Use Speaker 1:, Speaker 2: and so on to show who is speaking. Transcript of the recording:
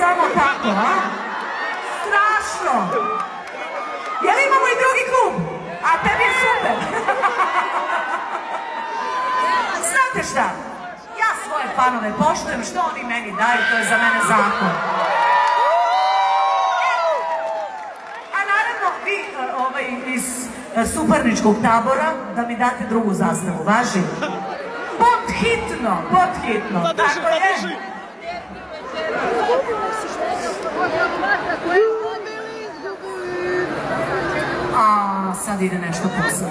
Speaker 1: samo tako, a? Strašno! Jel imamo i drugi klub? A tebi je super! Znate šta? Ja svoje fanove poštujem, što oni meni daju, to je za mene zakon. A naravno, vi iz suparničkog tabora, da mi date drugu zastavu, važi? Podhitno, podhitno. Tako je. A sad ide nešto posle.